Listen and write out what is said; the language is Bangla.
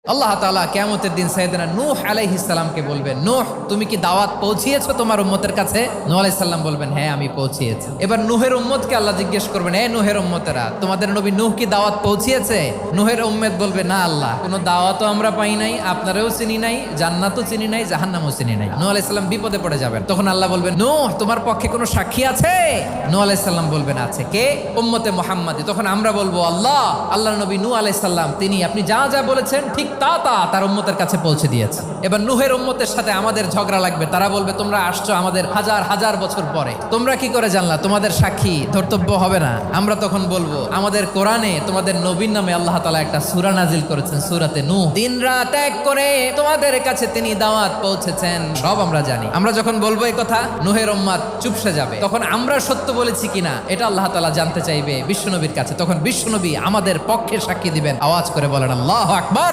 আল্লাহ তাআলা কিয়ামতের দিন সাইয়েদনা নূহ আলাইহিস সালামকে বলবেন, নূহ তুমি কি দাওয়াত পৌঁছিয়েছো তোমার উম্মতের কাছে? নূহ আলাইহিস সালাম বলবেন, হ্যাঁ আমি পৌঁছিয়েছি। এবার নূহের উম্মতকে আল্লাহ জিজ্ঞেস করবেন, হে নূহের উম্মতেরা, তোমাদের নবী নূহ কি দাওয়াত পৌঁছিয়েছে? নূহের উম্মত বলবে, না আল্লাহ, কোনো দাওয়াতও আমরা পাই নাই, আপনারাও চিনি নাই, জান্নাতও চিনি নাই, জাহান্নামও চিনি নাই। নূহ আলাইহিস সালাম বিপদে পড়ে যাবেন। তখন আল্লাহ বলবেন, নূহ তোমার পক্ষে কোনো সাক্ষী আছে? নূহ আলাইহিস সালাম বলবেন, আছে। কে? উম্মতে মুহাম্মাদি। তখন আমরা বলবো, আল্লাহ, আল্লাহর নবী নূহ আলাইহিস সালাম তিনি আপনি যা যা বলেছেন ঠিক তা তার উম্মতের কাছে পৌঁছে দিয়েছে। এবার নূহের উম্মতের সাথে আমাদের ঝগড়া লাগবে। তারা বলবে, তোমরা আসছো আমাদের হাজার হাজার বছর পরে, তোমরা কি করে জানলা? তোমাদের সাক্ষী ধর্তব্য হবে না? আমরা তখন বলবো, আমাদের কোরআনে তোমাদের নবীর নামে আল্লাহ তাআলা একটা সূরা নাজিল করেছেন, সূরাতে নূহ। দিন রাত এক করে তোমাদের কাছে তিনি দাওয়াত পৌঁছেছেন, সব আমরা জানি। আমরা যখন বলবো এই কথা, নূহের উম্মত চুপসে যাবে। তখন আমরা সত্য বলেছি কিনা এটা আল্লাহ তাআলা জানতে চাইবে বিশ্বনবীর কাছে। তখন বিশ্বনবী আমাদের পক্ষে সাক্ষী দিবেন। আওয়াজ করে বলেন আল্লাহু আকবার।